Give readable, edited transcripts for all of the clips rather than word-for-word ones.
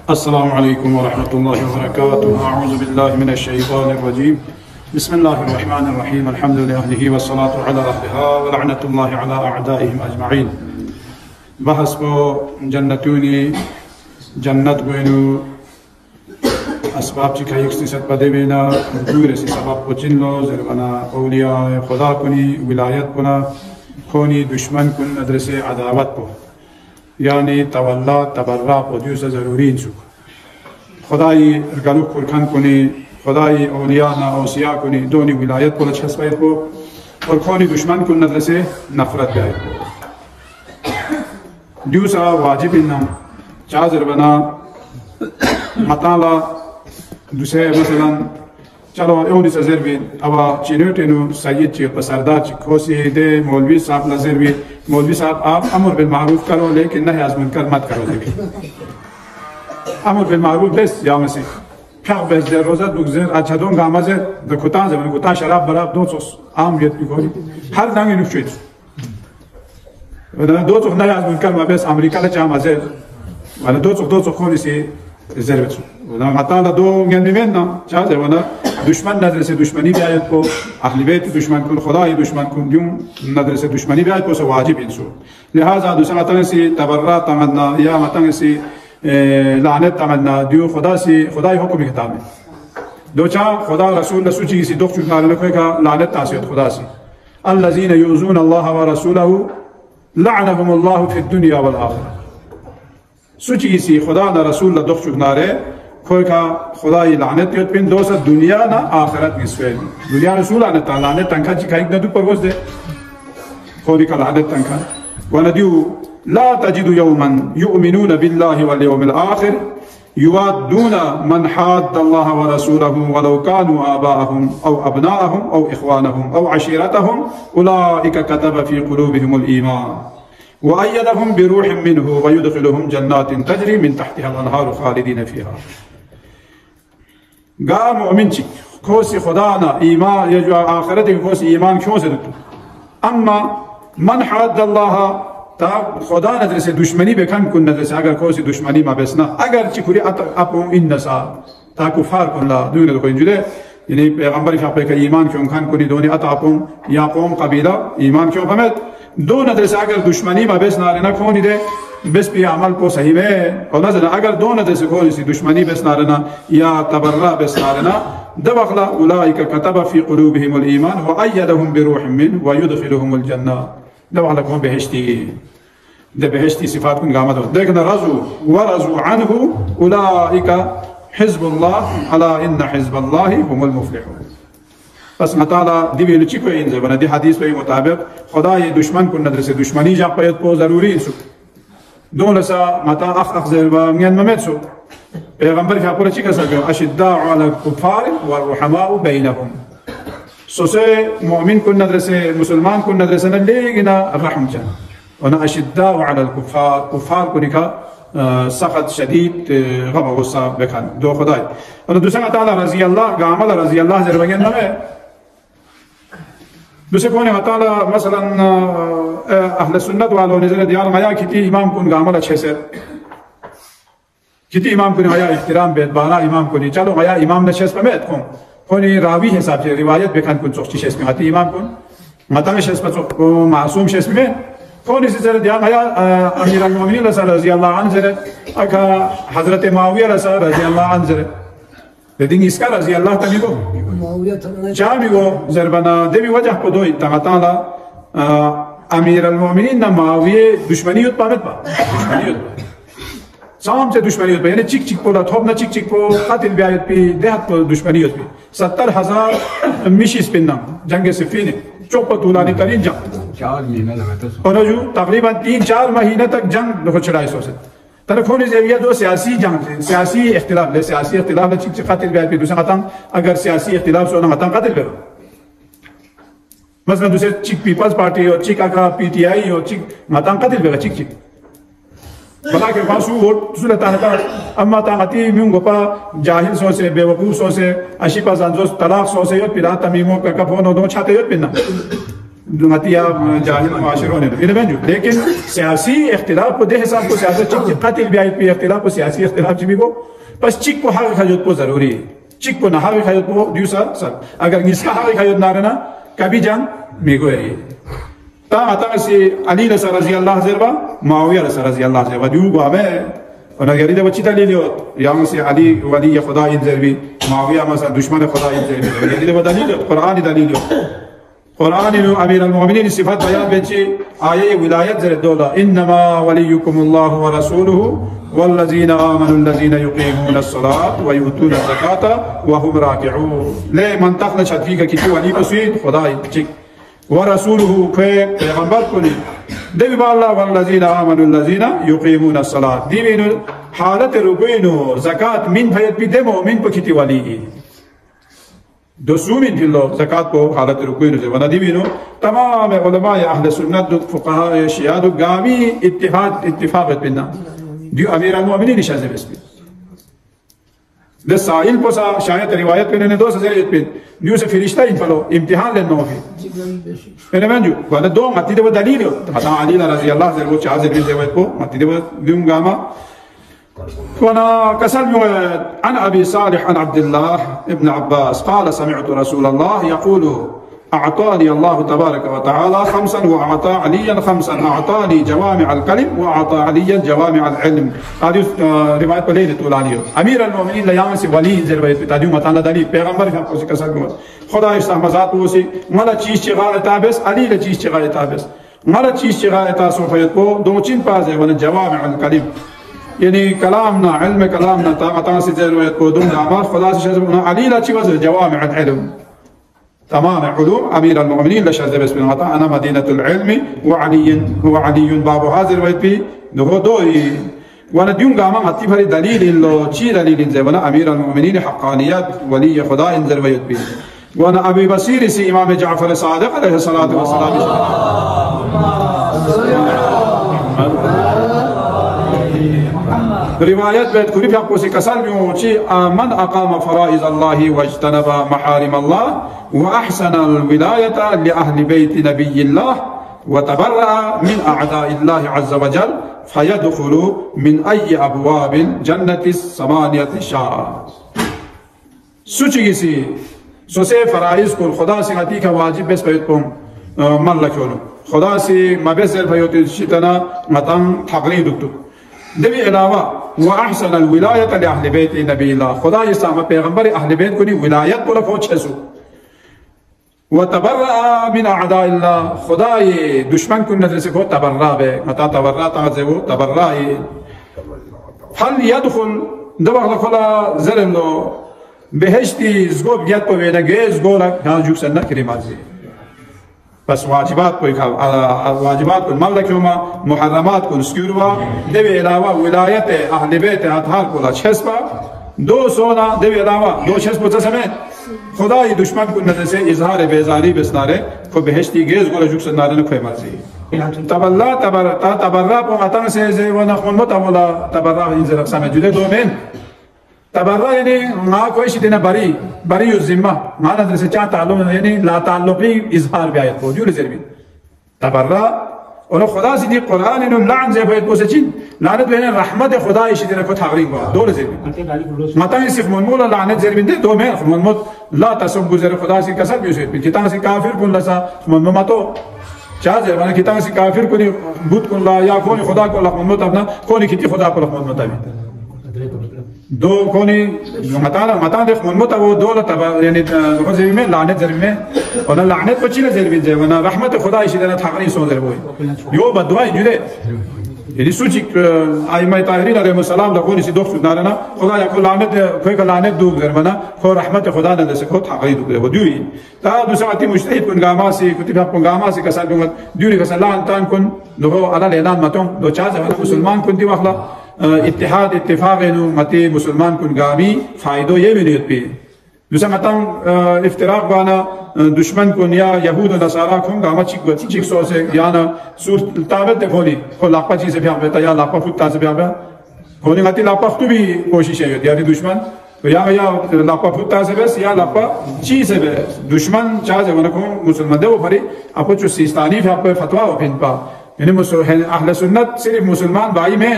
अस्सलामु अलैकुम वरहमतुल्लाहि वबरकातुहू। अऊज़ु बिल्लाहि मिनश शैतानिर रजीम। बिस्मिल्लाहिर रहमानिर रहीम। अल्हम्दुलिल्लाहि वस्सलातु अला रब्बिहा व लअनतुल्लाहि अला अअदाइहिम अजमईन। बहस को जन्नतूनी जन्नत गोइनु असबाब ची खाई इख्तिसाद पदे बिना दूर से सबब को चिन्नो ज़रबना औलिया खुदा कुनी विलायत कुना खोनी दुश्मन कुन मदरसे अदावत को यानी तवल्ला तबर्रा पौधियों से ज़रूरी इंसुक खुदाई गलुक कुरखन कुनी खुदाई औलिया ना औसिया कुनी दोनी विलायत को लच्छस पैद को और खोनी दुश्मन कुन मदरसे नफरत गए दूसरा वाजिब इन्ना चार ज़रबना मताला दूसरे मसलन चलो एवनी सज़र भी अब चिन्होटेनु सैयद ची पसरदार ची खोसी दे मौलवी साहब नज़र भी मौलवी साहब आप अमर बिल मारूफ करो लेकिन नही अज़ मुनकर मत करो देवी अमर बिल मारूफ बस या मसी क्या बस दे रोज़ा दुगज़र अच्छा दोन गामज़े द कुतां ज़मन कुतां शराब बराब दो सोस आम येत भी कोई हर दांगे नुक्शेत वरना दो सोख नही अज़ मुनकर मबस अमेरिका ले चाह मज़े वरना दो सोख खोली से ज़रूरत वरना मताला दो गंदिमें ना चाह ज़े वरना दुश्मन नजर से दुश्मनी भी आयत को अहले बैत दुश्मन को खुदा ही दुश्मन को यूं नजर से दुश्मनी भी आयत को से वाजिब इंसो लिहाजा दूसरा मतंग से तबर्रा तमन्ना या मतंग से लानत तमन्ना दियो खुदा ही हुक्म किताब में दो चा खुदा रसूल नसूची से दुख चुका लखो का लानत तासीत खुदा से अल्लज़ीन युज़ून अल्लाह व रसूलहु लअनहुमुल्लाहु फिद दुनिया वल आखिरह सूची से खुदा न रसूल दुख चुका रे कोई का खुदा ये लानत योत पिन दो सा दुनिया ना आखिरत निस्वे दुनिया रसूल लानत लानत तंखा जी खाई न दु परवस दे कोई का लानत तंखा वनदियो ला तजिदु यौमन युमिनून बिल्लाहि वल यौमिल आखिर युवादून मन हाद्द अल्लाह व रसूलहु वलौ कानू आबाअहुम औ अबनाअहुम औ इख्वानहुम औ अशीरतहुम उलाइका कतब फी कुलूबिहिमुल ईमान वअय्यदहुम बिरूहिम मिन्हु वयुदखिलुहुम जन्नातिन तजरी मिन तहतिहा अल-अनहार खालिदीन फीहा गा मोमिन ची खोसी खुदा ना ईमान ये जो आखिरत की खोसी ईमान क्यों से देते अम्मा मन हाद अल्लाह ता खुदा नजर से दुश्मनी बेखन कुन नजर से अगर खोसी दुश्मनी मा बेसना अगर चिकुरी अपो इन नसा ता कुफार कुल्ला दुनिया को इंजुले यानी पैगंबर का ईमान क्यों खान कुनी दोनी अतापुम या कौम कबीला ईमान क्यों फहमत दो नजर से अगर दुश्मनी मा बेस नारे खोनी दे बस भी अमल को सही में और नजर अगर दो नजर से कोई सी दुश्मनी बस नारना या तबर्रा बस नारना दबखला उलाइका कतब फी कुलूबिहिमुल ईमान व अय्यदहुम बिरूहिम मिन व युदखिलुहुमुल जन्नह दबखला को बेहश्ती दे बेहश्ती सिफात कुन गामत देखना रजू व रजू अनहु उलाइका हिज़्बुल्लाह अला इन्न हिज़्बल्लाहि हुमुल मुफ्लिहून बस मताला दिवी लुची को इन जबना दी हदीस पे मुताबिक खुदा ये दुश्मन को नजर से दुश्मनी जा पैद को जरूरी सु دون سا متى أخ زربا من ممتسو پیغمبر في أقول شيء كسر أشداء على الكفار والرحماء بينهم سوسة مؤمن كن ندرسه مسلمان كن ندرسه نلقينا الرحم جان وأنا أشداء على الكفار كفار كنيكا سخط شديد غضب غصة بكان دو خداي وأنا دوسنا تعالى رضي الله قامل رضي الله زربا من نمه دوسرے کونے مطالعہ مثلا اہل سنت والوں نے ذرا دیار مایا کتی امام کن گامل اچھے سے کتی امام کن مایا احترام بیت بانا امام کنی چلو مایا امام نشست پمیت کن کونی راوی حساب سے روایت بکن کن چوخچی شست میں آتی امام کن مطالعہ شست پر معصوم شست میں کونی سے ذرا دیار مایا امیر المومنین رضی اللہ عنہ ذرا اکا حضرت معاویہ رضی اللہ عنہ ذرا लेकिन इसका रज़ी अल्लाह तनी को चाबी को ज़रबना देवी वजह को दो इत्तक़ाताला अमीर अल-मोमिनीन ना माविये दुश्मनीयत पामत पा दुश्मनीयत साम से दुश्मनीयत पे यानी चिक चिक पोला थोप ना चिक चिक पो कातिल ब्यायत पे देहत पो दुश्मनीयत पे 70,000 मिशिस पे नाम जंगे सिफ़ीन चौपट उलानी तरीन जंग 4 महीने लगा था और जो तकरीबन 3-4 महीने तक जंग देखो चढ़ाई सोचे तनखोनी ज़रिया दो सियासी जंग सियासी इख्तिलाफ ले सियासी इख्तिलाफ ले चिक चिक कातिल ब्यायत पे दूसरा मतंग अगर सियासी इख्तिलाफ सोना मतंग कातिल ब्यायत मसलन दूसरे चिक पीपल्स पार्टी और चिक आका पीटीआई और चिक मतंग कातिल ब्यायत चिक चिक बला के पास वोट सुले तानता अम्मा तांगती म्यूं गोपा जाहिल सोचे बेवकूफ सोचे अशिपा जानजोस तलाक सोचे यो पिरा तमीमो का कफोनो दो छाते यो पिना मतिया जाहिल माशरों ने इन्हें बेंजू लेकिन सियासी इख्तिलाफ को दे हिसाब को सियासत चिक कतिल भी आई पे इख्तिलाफ को सियासी इख्तिलाफ भी को बस चिक को हाल खजूत को जरूरी है चिक को नहावे खजूत को दूसरा सर अगर इसका हाल खजूत ना रहना कभी जंग मिगो है ता आता से अली रज़ी अल्लाह ज़रबा माविया रज़ी अल्लाह ज़रबा दियो बाबे और अगर इधर बच्ची ताली लियो यहाँ से अली वली खुदा इंजरबी माविया मसा दुश्मन खुदा इंजरबी इधर बदली लियो कुरान दलील लियो कुरान में अमीर अल-मोमिनीन सिफत बयान बेचे आये विलायत ज़र दोला इन्नमा वलियुकुमुल्लाहु व रसूलुहु वल्लज़ीना आमनुल्लज़ीना युक़ीमूनस्सलात व युतूनज़्ज़कात व हुम राकिऊन ले मंतक़ न छतरी का किसी वली को सुईद खुदा चिक व रसूलुहु खे पैगंबर को नहीं देवी बाल्ला वल्लज़ीना आमनुल्लज़ीना युक़ीमूनस्सलात दीविनो हालत रुकुइनो ज़कात मिन भयत भी दे मोमिन को किती वली दोसूमिन फिल्लो ज़कात को हालत रुकुइनो से वना दीविनो तमाम उलमा अहले सुन्नत फुक़हा शिया गामी इत्तिफाक बिना दियो अमीर अल-मोमिनीन निशाज़ बेस्पी साइल को सा शायद रिवायत पे ने 2000 पे न्यू से फरिश्ता इन फलो इम्तिहान लेनो भी मैंने मैं जो वाला दो मत्ती दे दलील हता अली रज़ी अल्लाह से वो चाहे भी दे को मत्ती दे दूंगा मा वाना कसल अन अबी सालिह अन अब्दुल्लाह इब्न अब्बास قال سمعت رسول الله يقول أعطاني الله تبارك وتعالى خمسا وأعطى عليا خمسا أعطاني جوامع الكلم وأعطى عليا جوامع العلم هذه رواية بليل طولانية أمير المؤمنين ليام سي ولي زربيت بتاديو متان دليل پیغمبر کا کوسی کسر گوت خدا استحمزات کوسی مالا چیز چغال تابس علی ل چیز چغال تابس مالا چیز چغال تاسو فیت کو دو چین پازه ون جوامع الكلم يعني كلامنا علم كلامنا طاقتان سي زربيت کو دون دامات خدا سے شزبنا علی ل چیز جوامع العلم تمام علوم أمير المؤمنين لشاذ بسم الله أنا مدينة العلم وعلي باب هذا الوقت في نهودوي وانا ديون قاما حتى فري دليل اللو شي دليل زي وانا أمير المؤمنين حقانيات ولي خدا انزل ويت بي وانا أبي بصير سي إمام جعفر الصادق عليه الصلاة والسلام روايات بيت كوري في حقوسي كسال بيوشي من أقام فرائض الله واجتنب محارم الله وأحسن الولاية لأهل بيت نبي الله وتبرأ من أعداء الله عز وجل فيدخل من أي أبواب الجنة الثمانية شاء سوچي سوسي فرائض كل خدا سي کا واجب بس بيتكم من لكونو خدا سي مبزر بيوتي شتنا متن تقليد دكتور دبي علاوه واحسن الولايه لاهل بيت نبي الله خدا اسلام پیغمبر اهل بیت کو ولایت کو لکھو چھسو وتبرأ من اعداء الله خدا دشمن کو نظر سے کو تبرأ بے متا تبرأ تعذبو تبرأ هل يدخل دبر خلا زلمو بهشتي زغوب گیت کو وینا گیز گولا گاجوک سن کریمازی بس واجبات کوئی واجبات کو مال کیوما محرمات کو سکیروا دیوی علاوہ ولایت اہل بیت اطهار کو چھسپا دو سونا دیوی علاوہ دو چھسپو سمیت خدای دشمن کو نظر سے اظہار بیزاری بسنارے کو بہشتی گیز گولا جوک سنارے نکوی مرزی تبلا تبرا پو اتن سے ونخ متولا تبرا انزل سمجھ جدے دو مین تبرع يعني ما كويس دينا بري الذمة ما ندرس كان تعلم يعني لا تعلقي إظهار بآيات فوجود زربين تبرع ولو خدا سيدي القرآن إنه لعن زي فايت بوسجين لعنت بين رحمة خدا يشدينا كت حقرين بوا دول زربين متى يصير من مولا لعنت زربين ده دو مين من موت لا تسب زر خدا سي كسر بيوسيد كتان سي كافر كون لسا من ماتو چاہے مانا کتان سي كافر كوني بوت كون لا يا كوني خدا كون لخ من موت أبنا كوني كتي خدا كون لخ من موت أبنا دو كوني متى دخ من متى वो دولة تبع يعني غزي में लानत जरूर में और लानत बच्ची ना जरूर है वरना रहमत खुदा इसी तरह ठाकरी सो जरूर है यो बदुआ जुदे यदि सूची आई मैं ताहिरीन अलैहि सलाम लकोनी सी दोस्त नारना खुदा या को लानत कोई का लानत दूर जरूर वरना को रहमत खुदा ने से को ठाकरी दूर वो दुई ता दूसरा मुश्तहिद कुन गामा सी कुतिब कुन गामा सी कसल दूर दुरी का सलाम तान कुन लो अला लेनान मतों दो चार मुसलमान कुन दी वखला اتحاد اتفاق انه متي مسلمان كن غامي فائدو ये भी पे दूसरा मतम इफ्तिराक बाना दुश्मन को या यहूद और नसारा को गामा चिक सो से याना सूर ताबत खोली को लापा चीज से भी हमें या लापा फुटा से भी हमें होने गाती लापा तो भी कोशिश है यानी दुश्मन या लापा फुत्ता से बेस या लापा ची से बेस दुश्मन चाह जब को मुसलमान दे वो फरी आपको जो सिस्तानी फिर आपको फतवा हो फिर पा यानी मुसलमान अहले सुन्नत सिर्फ मुसलमान भाई में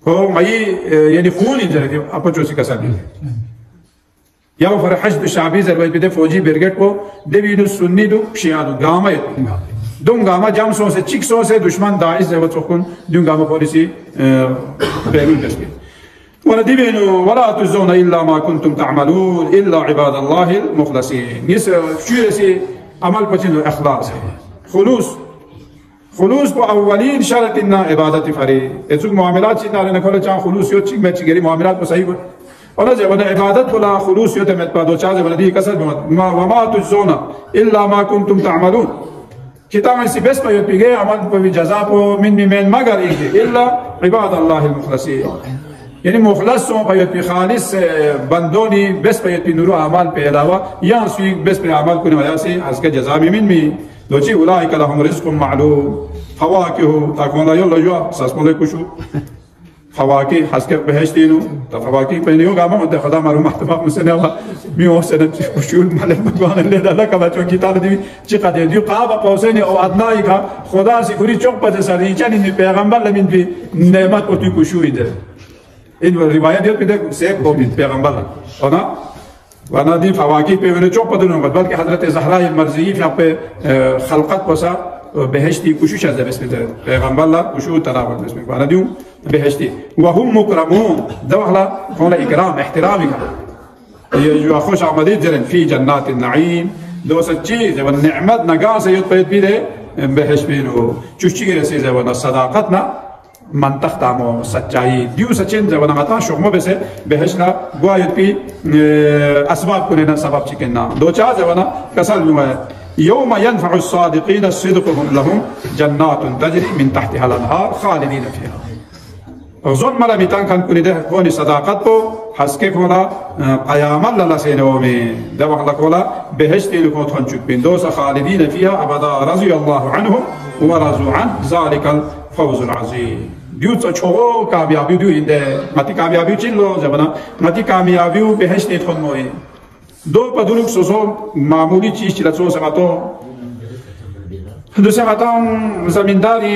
को मई यानी खून इंजर आपको जो सी कसर नहीं या वो फर हज शाबी जरूरत पे फौजी ब्रिगेड को देवी दु सुन्नी दु शिया दु गामा दुम गामा जाम सो से चिक सो से दुश्मन दाइश है वो चोकुन दुम गामा पॉलिसी बेरुल बसके वला दिबेनु वला तुज़ूना इल्ला मा कुंतुम तअमलून इल्ला इबादल्लाहिल मुखलसीन ये शुरू से अमल पचिन इखलास है खुलूस को अव्वलीन शर्त इन्ना इबादत फरी एसुक मामलात चिना ने खोले चा खुलूस यो चिक में चिगरी मामलात को सही और जब ना इबादत बोला खुलूस यो ते में पा दो चा जब दी कसर वमा तुज़ूना इल्ला मा कुंतुम तअमलून किताब से बेस पर पिगे अमल को भी जज़ा को मिन मगर इल्ला इबादल्लाहिल मुखलसीन यानी मुखलस सो पे खालिस बंदोनी बेस पे नूर अमाल पे अलावा या सुई बेस पे अमाल को वजह से हज के जज़ा में दोची उलाइका लहुम रिज़्क़ुम मालूम फवाकिहु ताकोला यो लजवा सस्मोले कुशु फवाकी हज के बहश्तीनु तो फवाकी पे नहीं होगा मत खदा मालूम महतमा मुसने वा मियो सने कुशु मले मतवान ले दादा का बच्चों की ताल दी चिका दे दियो काबा पौसेने और अदनाई का खुदा से खुरी चौक पर सरी चनी ने पैगंबर लमिन भी नेमत को तू कुशु इधर इन रिवायत ये पिदे से को भी पैगंबर और ना वरना दी फवाकी पे मैंने चौक पर दूंगा बल्कि हजरत ज़हरा मर्ज़ी यहाँ पे खलक़त पसा बहश्ती कुशुश है जब इसमें पैगंबर ला कुशु तरावत इसमें वरना दियो बहश्ती वहुम मुकरमून दवहला कौन इकराम एहतराम का ये जो खुश आमदीद जरन फी जन्नात नईम दो सच्ची जब नेमत नगा से युद्ध पे भी दे बहश्त भी लो चुश्ची के रसीज़ है वरना सदाकत ना मंतख तामो सच्चाई दियो सचिन जब ना आता शुक्म बेसे बहशना गुआयत पी असबाब को लेना सबब चिकना दो चार जब ना कसल हुआ है यौम यनफउ अस्सादिकीन सिद्क़ुहुम लहुम जन्नातुन तजरी मिन तहतिहा अल-अनहार खालिदीन फीहा ज़ोन मला बितान खान कुनी दे कोनी सदाकत को हस्के कोला क़यामत लला से नो में दवहला कोला बहश्ती को थन चुपिन दो स खालिदीन फीहा अबदा रज़ी अल्लाहु अन्हुम व रज़ू अन ज़ालिकल फौज़ुल अज़ीम दियो चोगो कामयाबी दियो इंदे मती कामयाबी चिल्लो जबना मती कामयाबी बहश्ती थन मोए दो पदुलुक सोसो मामूली चीज चिला सो समातो दूसरे बताऊं जमींदारी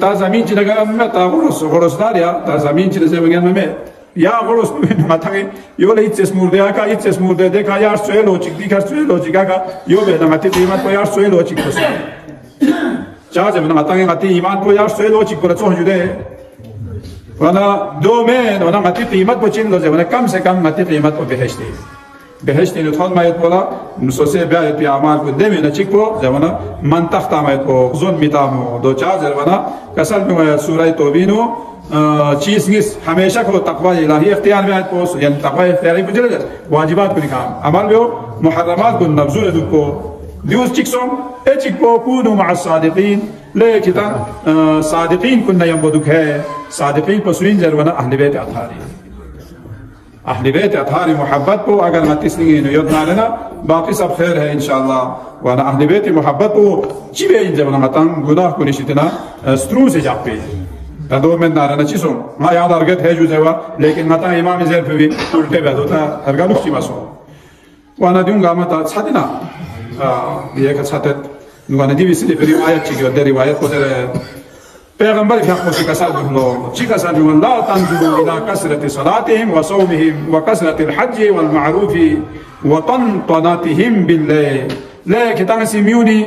ता जमीन चिलगा में ता गोरसदारिया ता जमीन चिले से बगैर में या गोरस में माथागे यो ले इच्छे स्मूर्दे का इच्छे स्मूर्दे देखा यार सोएलो चिक दिखा सोएलो चिका का यो बे ना मती कीमत को यार सोएलो चिक को चाह जब ना मातागे मती ईमान को यार सोएलो चिक को तो जुदे वरना दो में वरना मती कीमत को चिन लो जब कम से कम मती कीमत को बहश्ती बहश्ती ने थोड़ा मायत बोला मुसोसे ब्याह पे आमाल को दे में न चिको जवना मंतख्ता मायत को जोन मितामो दो चार जरवना कसल में सूरह तौबीनो चीज निस हमेशा को तकवा इलाही इख्तियार में आयत को यानी तकवा इख्तियारी बुझले वाजिबात को निकाम अमल में मुहर्रमात को नब्जुल दुको दिवस चिक्सोम ए चिको कुनु मअ सादिकीन ले किता सादिकीन कुन्ना यंबदुक है सादिकीन पसुइन जरवना अहले बैत अथारी अहले बैत अथारी मोहब्बत को अगर मतिसनी योद ना लेना बाकी सब खैर है इंशाअल्लाह वरना अहले बैत मोहब्बत को चिबे जवना मतन गुनाह को निशितना स्ट्रू से जापे तदो में ना रहना चिसो मा याद अर्गत है जो जवा लेकिन मता इमाम ज़ैर पे भी उल्टे बैठ होता अर्गा लुक्सी बसो वरना दूंगा मता छादिना ये का छातत नुआने दी बिसली रिवायत चिको दे रिवायत को दे पैगंबर क्या को सिकसाल दुलो चिकसाल दुलो ला तंजुरु इला कसरति सलातिहिम व सौमिहिम व कसरति हज वल मअरूफ व तनतनतिहिम बिल्लैल ले कितान सिमिउनी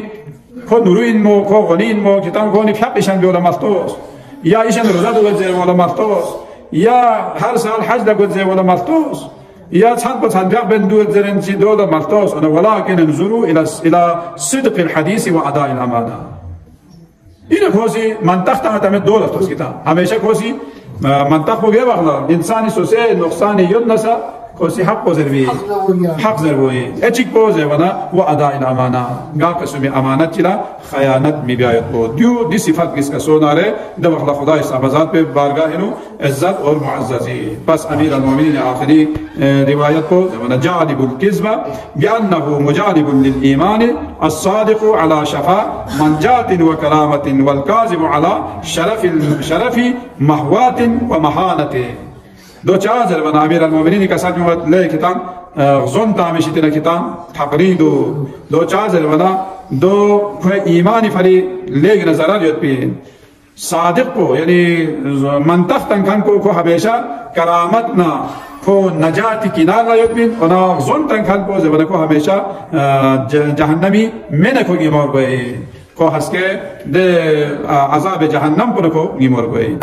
को नुरुइन मो को गनीन मो कितान को नि फ्यापिशन बिओला मस्तोस या इशन रोजा दो जे वाला मस्तोस या हर साल हज दो जे वाला मस्तोस या छान पर छान फ्याप बन दो जरन ची दो मस्तोस और वलाकिन नजुरु इला सिद्क़ अल हदीस व अदा अल अमाना इन खोसी मंतख ता में दो लफ्ज़ किता हमेशा खोसी मंतख हो गया वाला इंसानी सोसे नुकसान युनसा खोसी हक को जरबी हक जरबोई एचिक को जेवना वो अदा इन अमाना गा कसम अमानत चिला खयानत में बियायत को दियो दी सिफत किसका सोनारे दब अल्लाह खुदा इस आबाद पे बारगाह नु इज्जत और मुअज़्ज़ज़ी बस अमीर अल-मोमिनीन आखिरी रिवायत को जेवना जालिबुल किज़्बा बिअन्नहु मुजालिबुन लिल ईमान अस्सादिक़ु अला शफा मंजातिन व करामतिन वल काज़िबु अला शरफी महवातिन व महानतिन دو چازر بنا امیر المؤمنین کا ساتھ میں لے کتان غزون تامشی تنا کتان تقرید دو چازر بنا دو ایمانی فری لے نظر یوت پی صادق کو یعنی منطق تنکن کو ہمیشہ کرامتنا کو نجات کنار یوت پی اور غزون تنکن کو زبر کو ہمیشہ جہنمی میں نہ کو گیمور گئے کو ہس کے دے عذاب جہنم پر کو گیمور گئے